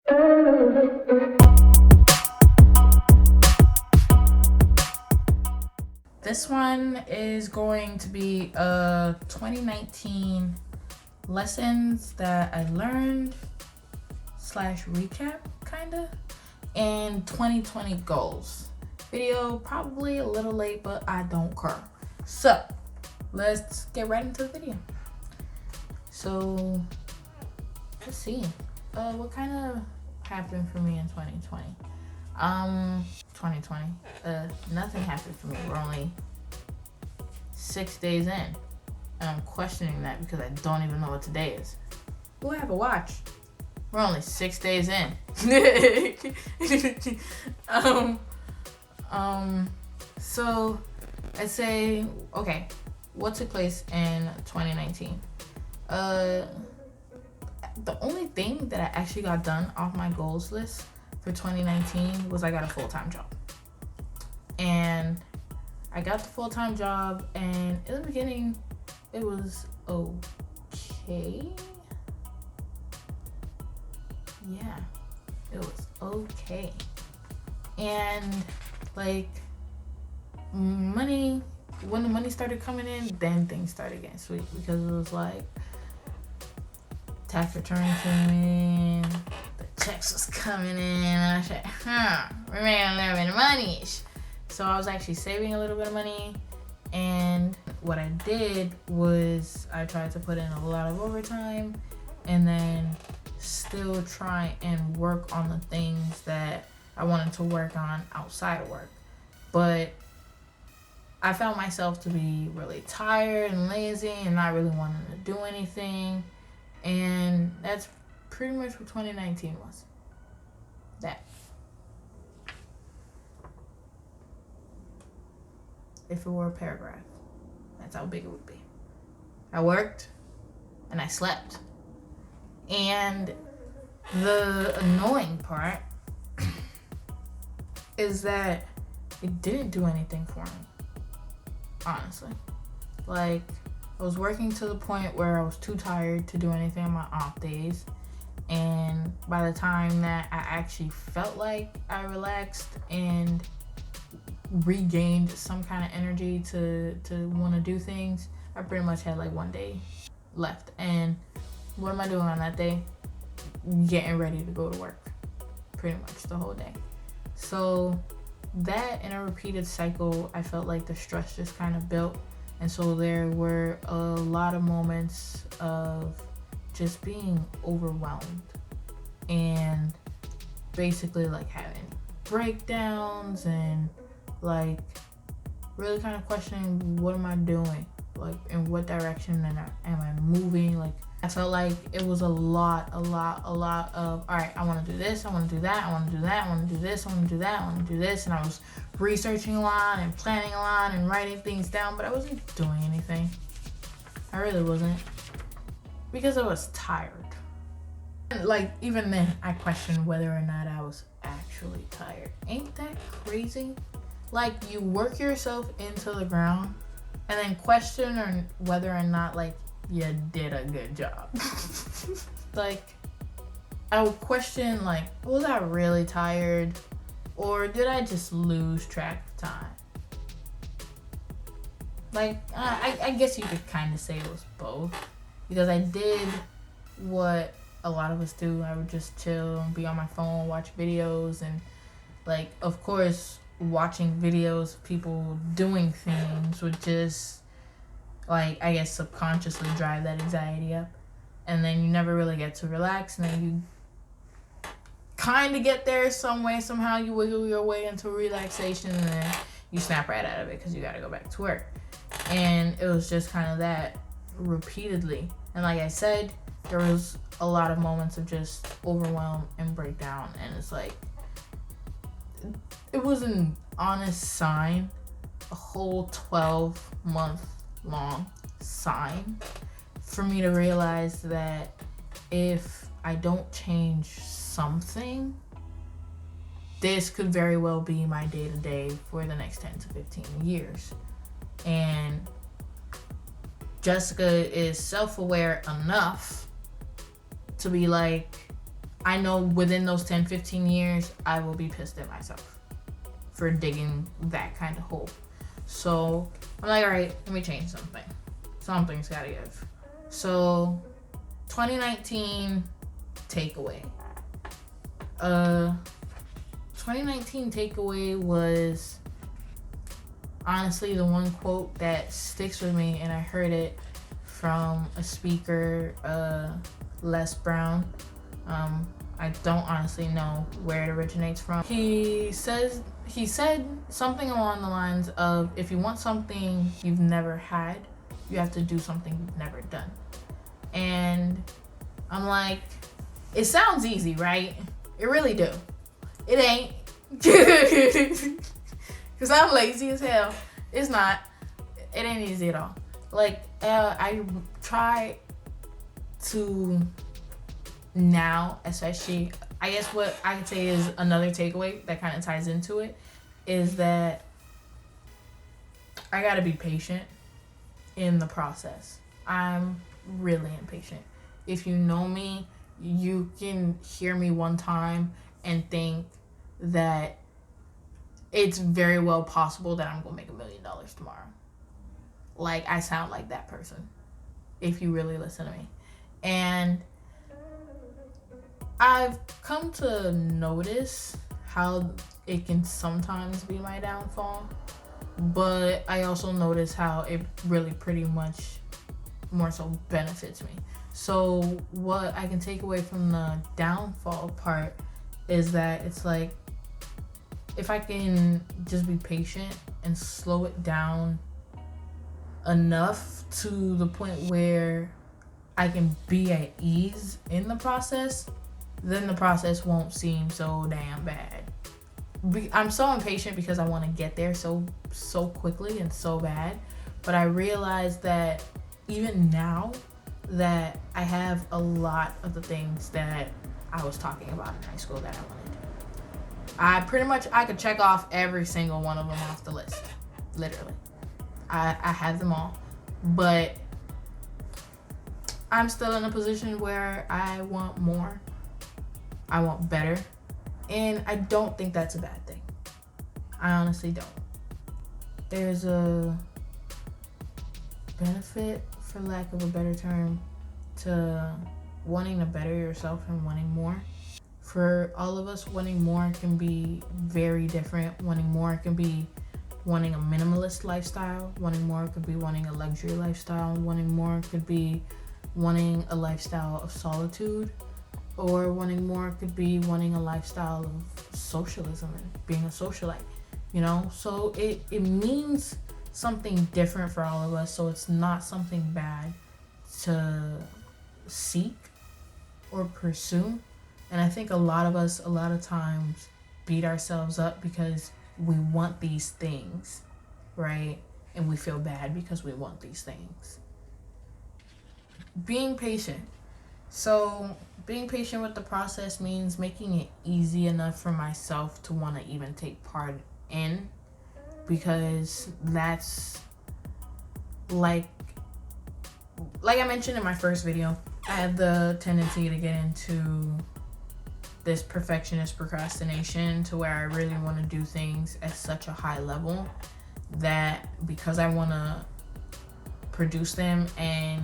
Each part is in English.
This one is going to be 2019 lessons that I learned slash recap kinda, and 2020 goals. Video probably a little late, but I don't care. So let's get right into the video. So let's see. What kind of happened for me in 2020? 2020. Nothing happened for me. We're only 6 days in. And I'm questioning that because I don't even know what today is. Ooh, I have a watch. We're only 6 days in. So I'd say, okay, what took place in 2019? The only thing that I actually got done off my goals list for 2019 was I got a full-time job. And I got the full-time job, and in the beginning, it was okay. Yeah, it was okay. And like money, when the money started coming in, then things started getting sweet because it was like tax return came in, the checks was coming in, and I said, we're making a little bit of money. So I was actually saving a little bit of money, and what I did was I tried to put in a lot of overtime and then still try and work on the things that I wanted to work on outside of work. But I found myself to be really tired and lazy and not really wanting to do anything. And that's pretty much what 2019 was. That. If it were a paragraph, that's how big it would be. I worked and I slept. And the annoying part is that it didn't do anything for me, honestly. Like, I was working to the point where I was too tired to do anything on my off days. And by the time that I actually felt like I relaxed and regained some kind of energy to want to do things, I pretty much had like 1 day left. And what am I doing on that day? Getting ready to go to work pretty much the whole day. So that, in a repeated cycle, I felt like the stress just kind of built. And so there were a lot of moments of just being overwhelmed and basically like having breakdowns and like really kind of questioning, what am I doing? Like, in what direction am I moving? Like, I felt like it was a lot of, all right, I want to do this, I want to do that, I want to do that, I want to do this, I want to do that, I want to do this. And I was researching a lot and planning a lot and writing things down, but I wasn't doing anything. I really wasn't, because I was tired. Like, even then, I questioned whether or not I was actually tired. Ain't that crazy? Like, you work yourself into the ground and then question whether or not, like, you did a good job. Like, I would question, like, was I really tired? Or did I just lose track of time? Like, I guess you could kind of say it was both. Because I did what a lot of us do. I would just chill and be on my phone, watch videos, and, like, of course, watching videos of people doing things would just, like, I guess subconsciously drive that anxiety up. And then you never really get to relax, and then you kind of get there some way, somehow you wiggle your way into relaxation, and then you snap right out of it because you got to go back to work. And it was just kind of that repeatedly. And like I said, there was a lot of moments of just overwhelm and breakdown, and it's like, it was an honest sign, a whole 12-month long sign for me to realize that if I don't change something, this could very well be my day-to-day for the next 10 to 15 years. And Jessica is self-aware enough to be like, I know within those 10, 15 years, I will be pissed at myself for digging that kind of hole. So I'm like, all right, let me change something. Something's gotta give. So 2019 takeaway. 2019 takeaway was honestly the one quote that sticks with me, and I heard it from a speaker, Les Brown. I don't honestly know where it originates from. He said something along the lines of, if you want something you've never had, you have to do something you've never done. And I'm like, it sounds easy, right? It really do. It ain't. Because I'm lazy as hell. It's not. It ain't easy at all. Like, I try to now, especially, I guess what I could say is another takeaway that kind of ties into it is that I gotta be patient in the process. I'm really impatient. If you know me, you can hear me one time and think that it's very well possible that I'm gonna make $1 million tomorrow. Like, I sound like that person if you really listen to me. And I've come to notice how it can sometimes be my downfall, but I also notice how it really pretty much more so benefits me. So what I can take away from the downfall part is that it's like, if I can just be patient and slow it down enough to the point where I can be at ease in the process, then the process won't seem so damn bad. I'm so impatient because I want to get there so quickly and so bad, but I realize that even now that I have a lot of the things that I was talking about in high school that I want to do. I could check off every single one of them off the list, literally. I have them all, but I'm still in a position where I want more. I want better. And I don't think that's a bad thing. I honestly don't. There's a benefit, for lack of a better term, to wanting to better yourself and wanting more. For all of us, wanting more can be very different. Wanting more can be wanting a minimalist lifestyle. Wanting more could be wanting a luxury lifestyle. Wanting more could be wanting a lifestyle of solitude. Or wanting more could be wanting a lifestyle of socialism and being a socialite, you know? So it means something different for all of us, so it's not something bad to seek or pursue. And I think a lot of us, a lot of times, beat ourselves up because we want these things, right? And we feel bad because we want these things. Being patient. So being patient with the process means making it easy enough for myself to want to even take part in, because that's like I mentioned in my first video, I have the tendency to get into this perfectionist procrastination to where I really want to do things at such a high level that because I want to produce them and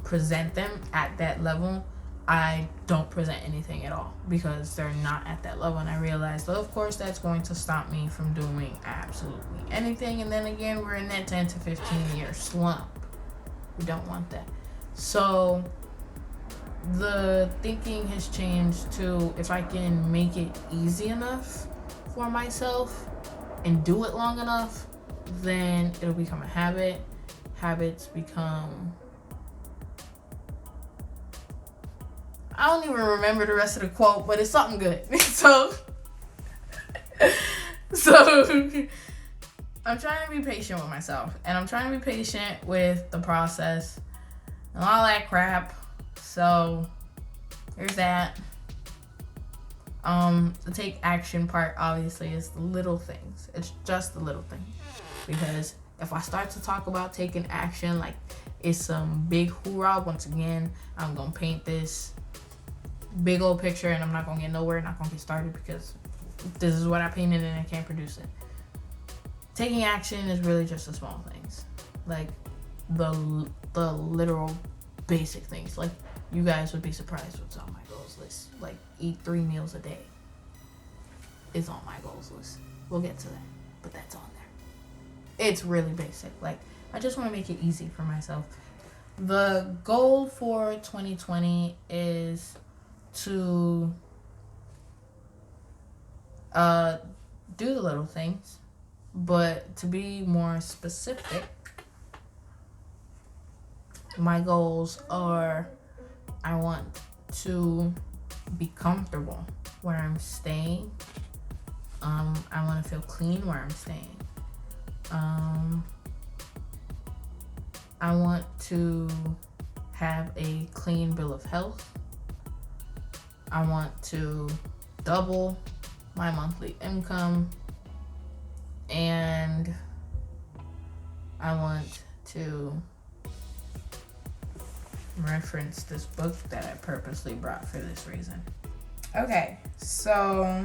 present them at that level, I don't present anything at all because they're not at that level. And I realized, well, of course, that's going to stop me from doing absolutely anything. And then again, we're in that 10 to 15 year slump. We don't want that. So the thinking has changed to, if I can make it easy enough for myself and do it long enough, then it'll become a habit. Habits become... I don't even remember the rest of the quote, but it's something good. So I'm trying to be patient with myself, and I'm trying to be patient with the process and all that crap. So there's that. The take action part obviously is the little things. It's just the little things. Because if I start to talk about taking action like it's some big hoorah, once again, I'm gonna paint this big old picture and I'm not gonna get nowhere, not gonna get started because this is what I painted and I can't produce it. Taking action is really just the small things, like the literal basic things. Like, you guys would be surprised what's on my goals list. Like, eat 3 meals a day is on my goals list. We'll get to that, but that's on there. It's really basic. Like, I just want to make it easy for myself. The goal for 2020 is to do the little things, but to be more specific, my goals are, I want to be comfortable where I'm staying. I want to feel clean where I'm staying. I want to have a clean bill of health. I want to double my monthly income. And I want to reference this book that I purposely brought for this reason. Okay, so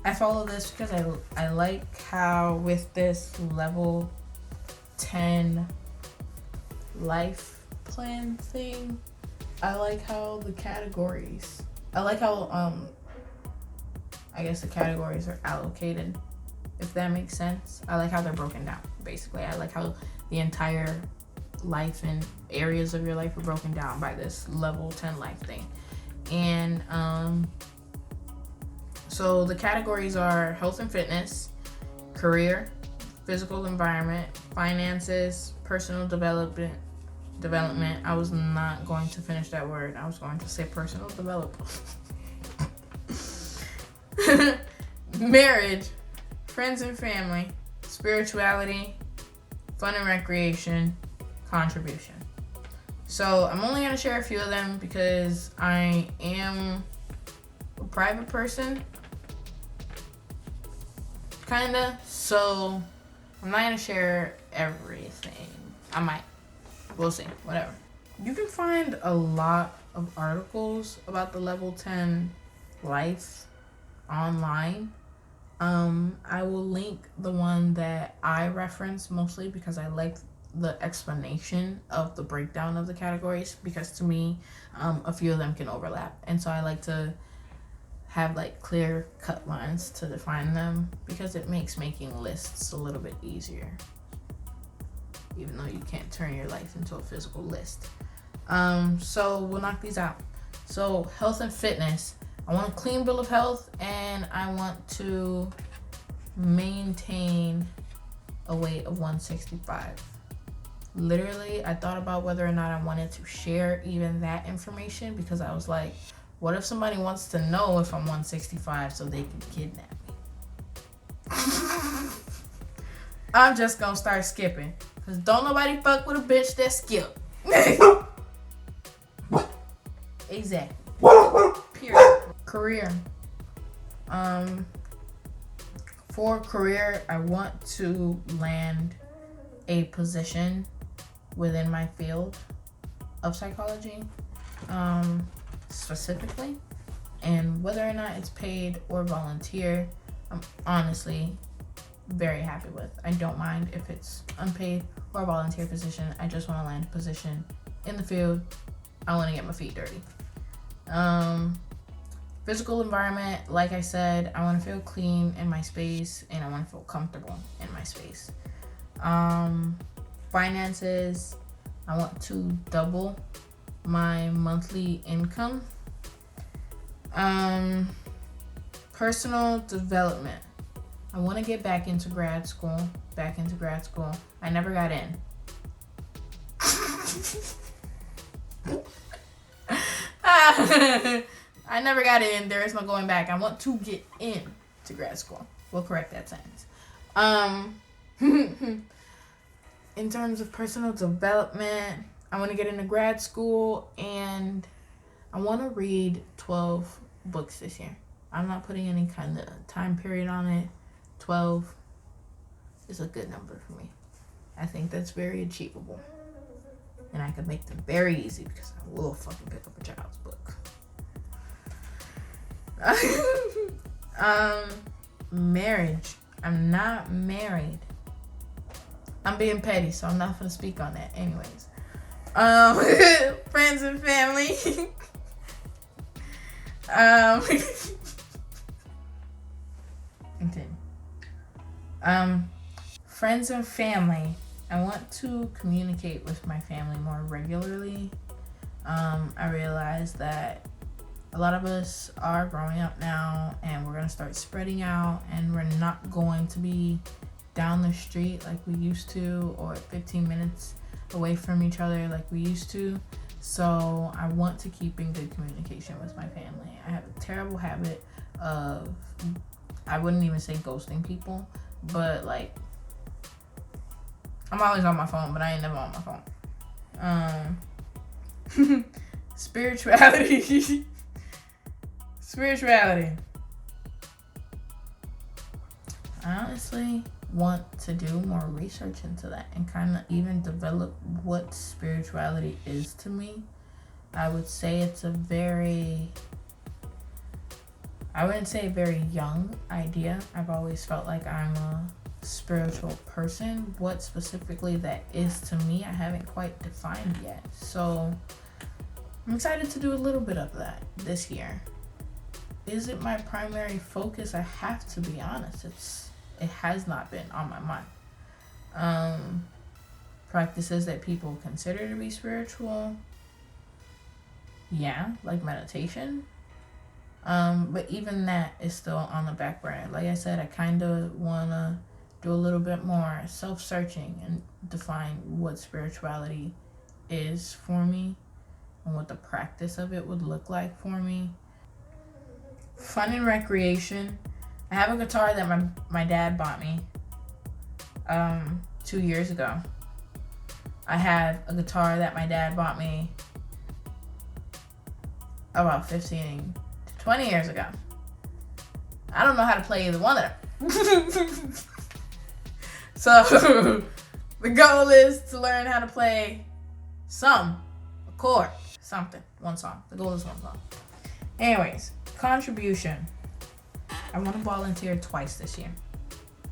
I follow this because I like how with this level 10 life plan thing, I like how the categories, I like how I guess the categories are allocated, if that makes sense. I like how they're broken down, basically. I like how the entire life and areas of your life are broken down by this level 10 life thing. And so the categories are health and fitness, career, physical environment, finances, personal development. I was not going to finish that word. I was going to say personal development. Marriage, friends and family, spirituality, fun and recreation, contribution. So I'm only going to share a few of them because I am a private person, kinda, so I'm not going to share everything. I might. We'll see. Whatever. You can find a lot of articles about the level 10 life online. I will link the one that I reference mostly because I like the explanation of the breakdown of the categories, because to me, a few of them can overlap. And so I like to have like clear cut lines to define them because it makes making lists a little bit easier, even though you can't turn your life into a physical list. So we'll knock these out. So health and fitness. I want a clean bill of health, and I want to maintain a weight of 165. Literally, I thought about whether or not I wanted to share even that information because I was like, what if somebody wants to know if I'm 165 so they can kidnap me? I'm just gonna start skipping because don't nobody fuck with a bitch that skip. Exactly. Period. Career. For career, I want to land a position within my field of psychology, specifically, and whether or not it's paid or volunteer, I'm honestly very happy with. I don't mind if it's unpaid or a volunteer position. I just want to land a position in the field. I want to get my feet dirty. Physical environment, like I said, I want to feel clean in my space and I want to feel comfortable in my space. Finances, I want to double my monthly income. Personal development, I want to get back into grad school. I never got in. I never got in. There is no going back. I want to get in to grad school. We'll correct that sentence. In terms of personal development, I want to get into grad school and I want to read 12 books this year. I'm not putting any kind of time period on it. 12 is a good number for me. I think that's very achievable. and I could make them very easy because I will fucking pick up a child's book. Marriage. I'm not married. I'm being petty, so I'm not gonna speak on that. Anyways, friends and family. Continue. Friends and family. I want to communicate with my family more regularly. I realize that a lot of us are growing up now, and we're gonna start spreading out, and we're not going to be down the street like we used to, or 15 minutes away from each other like we used to. So I want to keep in good communication with my family. I have a terrible habit of, I wouldn't even say ghosting people, but like, I'm always on my phone, but I ain't never on my phone. Spirituality. I honestly want to do more research into that and kind of even develop what spirituality is to me. I would say it's I wouldn't say a very young idea. I've always felt like I'm a spiritual person. What specifically that is to me, I haven't quite defined yet. So I'm excited to do a little bit of that this year. Is it my primary focus? I have to be honest. It has not been on my mind. Practices that people consider to be spiritual, yeah, like meditation. But even that is still on the back burner. Like I said, I kind of want to do a little bit more self-searching and define what spirituality is for me and what the practice of it would look like for me. Fun and recreation. I have a guitar that my dad bought me 2 years ago. I have a guitar that my dad bought me about 15 to 20 years ago. I don't know how to play either one of them. So the goal is to learn how to play a chord, something, one song. The goal is one song. Anyways, contribution. I want to volunteer twice this year.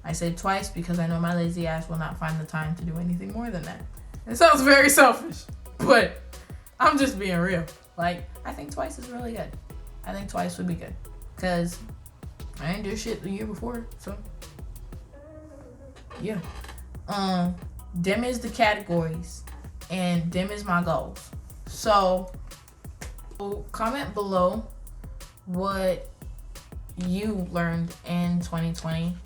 I say twice because I know my lazy ass will not find the time to do anything more than that. It sounds very selfish, but I'm just being real. Like, I think twice is really good. I think twice would be good because I didn't do shit the year before, so yeah. Them is the categories, and them is my goals. So comment below what you learned in 2020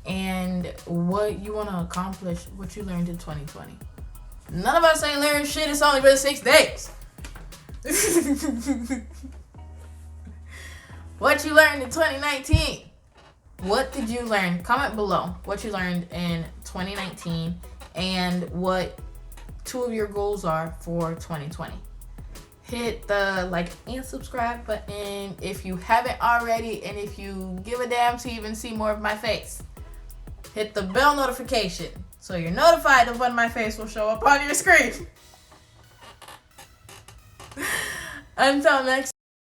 and what you want to accomplish, what you learned in 2020. None of us ain't learned shit. It's only been 6 days. What you learned in 2019. What did you learn? Comment below what you learned in 2019 and what 2 of your goals are for 2020. Hit the like and subscribe button if you haven't already, and if you give a damn to even see more of my face, hit the bell notification so you're notified of when my face will show up on your screen. Until next